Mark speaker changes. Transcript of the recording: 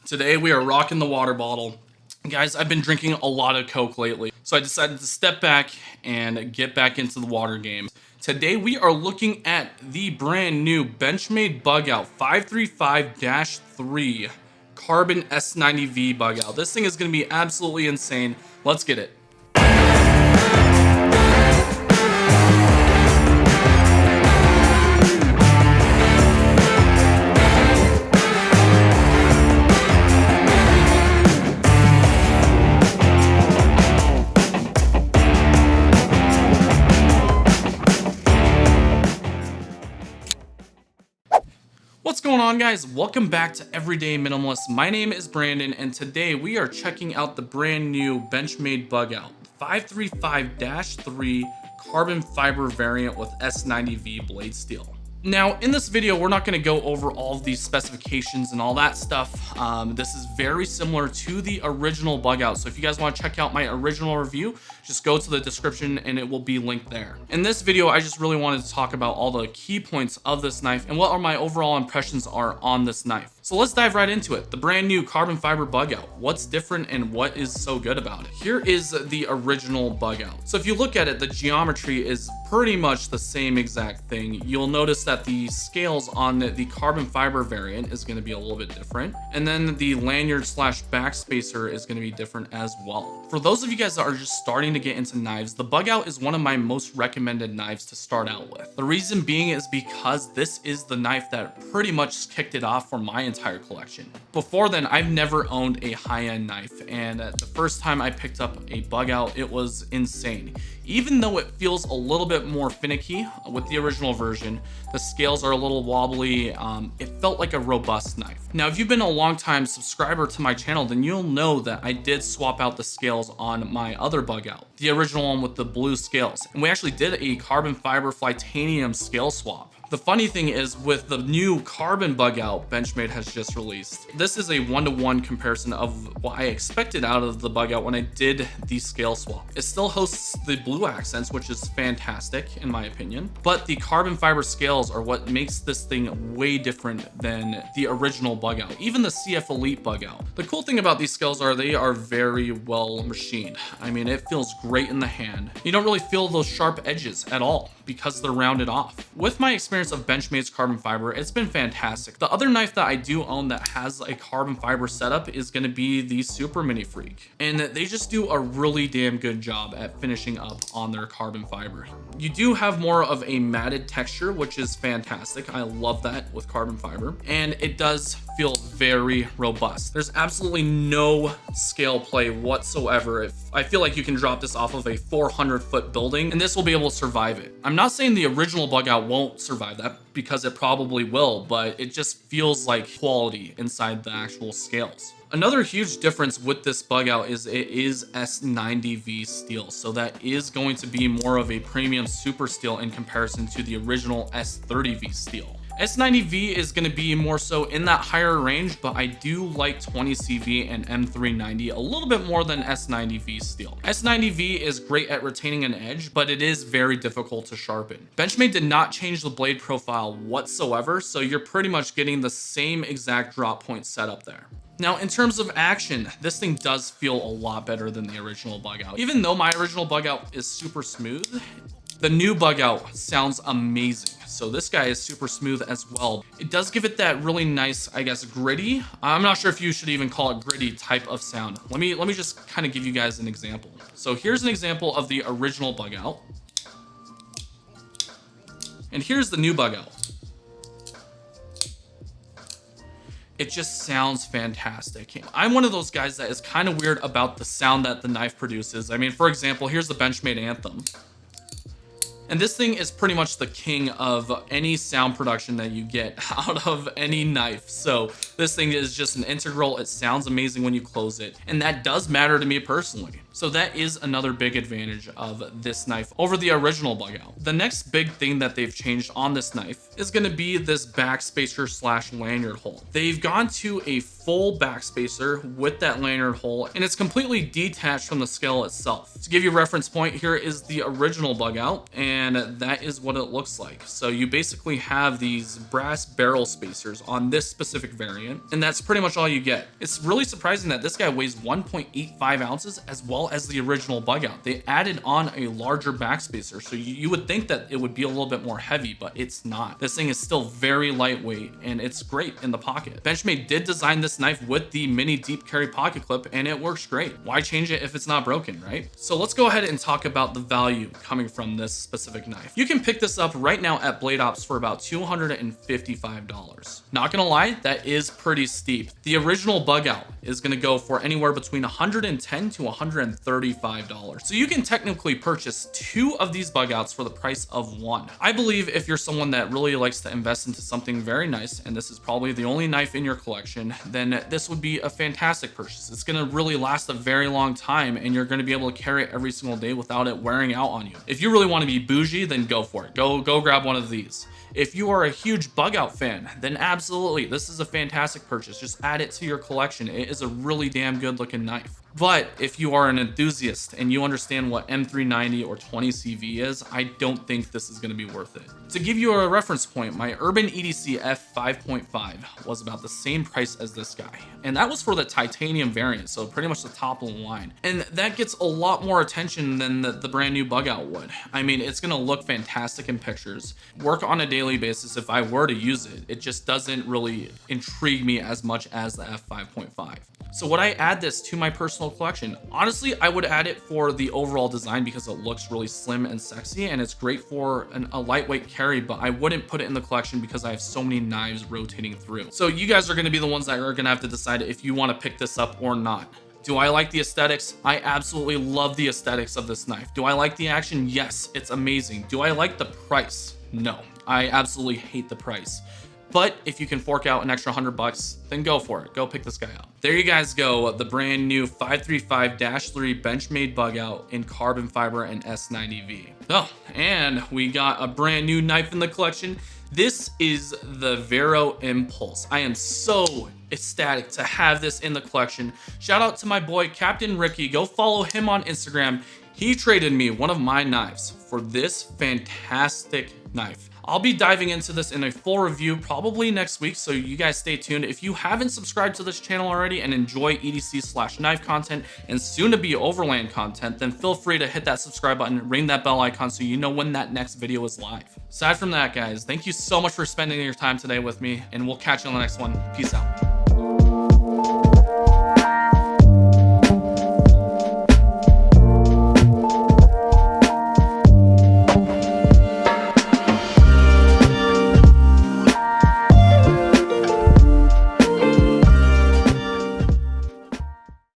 Speaker 1: Today we are rocking the water bottle. Guys, I've been drinking a lot of Coke lately, so I decided to step back and get back into the water game. Today we are looking at the brand new Benchmade Bugout 535-3 Carbon S90V Bugout. This thing is going to be absolutely insane. Let's get it. What's going on, guys? Welcome back to Everyday Minimalist. My name is Brandon, and today we are checking out the brand new Benchmade Bugout 535-3 carbon fiber variant with S90V blade steel. Now, in this video, we're not going to go over all of these specifications and all that stuff. This is very similar to the original Bugout, so if you guys want to check out my original review, just go to the description and it will be linked there. In this video, I just really wanted to talk about all the key points of this knife and what my overall impressions are on this knife. So let's dive right into it. The brand new carbon fiber Bugout. What's different and what is so good about it? Here is the original Bugout. So if you look at it, the geometry is pretty much the same exact thing. You'll notice that the scales on the carbon fiber variant is going to be a little bit different. And then the lanyard slash backspacer is going to be different as well. For those of you guys that are just starting to get into knives, the Bugout is one of my most recommended knives to start out with. The reason being is because this is the knife that pretty much kicked it off for my entire collection. Before then, I've never owned a high-end knife, and the first time I picked up a Bugout, it was insane. Even though it feels a little bit more finicky with the original version, the scales are a little wobbly, it felt like a robust knife. Now, if you've been a long-time subscriber to my channel, then you'll know that I did swap out the scales on my other Bugout, the original one with the blue scales. And we actually did a carbon fiber titanium scale swap. The funny thing is, with the new carbon Bugout Benchmade has just released, this is a one-to-one comparison of what I expected out of the Bugout when I did the scale swap. It still hosts the blue accents, which is fantastic in my opinion, but the carbon fiber scales are what makes this thing way different than the original Bugout, even the CF Elite Bugout. The cool thing about these scales are they are very well machined. I mean, it feels great in the hand. You don't really feel those sharp edges at all because they're rounded off. With my experience of Benchmade's carbon fiber, it's been fantastic. The other knife that I do own that has a carbon fiber setup is going to be the Super Mini Freak, and they just do a really damn good job at finishing up on their carbon fiber. You do have more of a matted texture, which is fantastic. I love that with carbon fiber, and it does feel very robust. There's absolutely no scale play whatsoever. I feel like you can drop this off of a 400-foot building and this will be able to survive it. I'm not saying the original Bugout won't survive that, because it probably will, but it just feels like quality inside the actual scales. Another huge difference with this Bugout is it is S90V steel, so that is going to be more of a premium super steel in comparison to the original S30V steel. S90V is going to be more so in that higher range, but I do like 20CV and M390 a little bit more than S90V steel. S90V is great at retaining an edge, but it is very difficult to sharpen. Benchmade did not change the blade profile whatsoever, so you're pretty much getting the same exact drop point setup there. Now, in terms of action, this thing does feel a lot better than the original Bugout. Even though my original Bugout is super smooth, the new Bugout sounds amazing. So this guy is super smooth as well. It does give it that really nice, I guess, gritty. I'm not sure if you should even call it gritty type of sound. Let me just kind of give you guys an example. So here's an example of the original Bugout. And here's the new Bugout. It just sounds fantastic. I'm one of those guys that is kind of weird about the sound that the knife produces. I mean, for example, here's the Benchmade Anthem. And this thing is pretty much the king of any sound production that you get out of any knife. So this thing is just an integral. It sounds amazing when you close it. And that does matter to me personally. So that is another big advantage of this knife over the original Bugout. The next big thing that they've changed on this knife is going to be this backspacer slash lanyard hole. They've gone to a full backspacer with that lanyard hole, and it's completely detached from the scale itself. To give you a reference point, here is the original Bugout, and and that is what it looks like. So you basically have these brass barrel spacers on this specific variant, and that's pretty much all you get. It's really surprising that this guy weighs 1.85 ounces as well as the original Bugout. They added on a larger back spacer, so you would think that it would be a little bit more heavy, but it's not. This thing is still very lightweight, and it's great in the pocket. Benchmade did design this knife with the mini deep carry pocket clip, and it works great. Why change it if it's not broken, right? So let's go ahead and talk about the value coming from this specific knife. You can pick this up right now at Blade Ops for about $255. Not gonna lie, that is pretty steep. The original Bugout is gonna go for anywhere between $110 to $135. So you can technically purchase 2 of these Bugouts for the price of 1. I believe if you're someone that really likes to invest into something very nice, and this is probably the only knife in your collection, then this would be a fantastic purchase. It's gonna really last a very long time, and you're gonna be able to carry it every single day without it wearing out on you. If you really want to be bougie, then go for it. Go grab one of these. If you are a huge Bugout fan, then absolutely, this is a fantastic purchase. Just add it to your collection. It is a really damn good looking knife. But if you are an enthusiast and you understand what M390 or 20CV is, I don't think this is going to be worth it. To give you a reference point, my Urban EDC F5.5 was about the same price as this guy. And that was for the titanium variant, so pretty much the top of the line. And that gets a lot more attention than the brand new Bugout would. I mean, it's going to look fantastic in pictures, work on a daily basis if I were to use it. It just doesn't really intrigue me as much as the F5.5. So would I add this to my personal collection? Honestly, I would add it for the overall design because it looks really slim and sexy, and it's great for a lightweight carry, but I wouldn't put it in the collection because I have so many knives rotating through. So you guys are gonna be the ones that are gonna have to decide if you wanna pick this up or not. Do I like the aesthetics? I absolutely love the aesthetics of this knife. Do I like the action? Yes, it's amazing. Do I like the price? No, I absolutely hate the price. But if you can fork out an extra $100, then go for it. Go pick this guy up. There you guys go. The brand new 535-3 Benchmade Bugout in carbon fiber and S90V. Oh, and we got a brand new knife in the collection. This is the Vero Impulse. I am so ecstatic to have this in the collection. Shout out to my boy, Captain Ricky. Go follow him on Instagram. He traded me one of my knives for this fantastic knife. I'll be diving into this in a full review probably next week, so you guys stay tuned. If you haven't subscribed to this channel already and enjoy EDC/knife content and soon to be overland content, then feel free to hit that subscribe button and ring that bell icon so you know when that next video is live. Aside from that, guys, thank you so much for spending your time today with me, and we'll catch you on the next one. Peace out.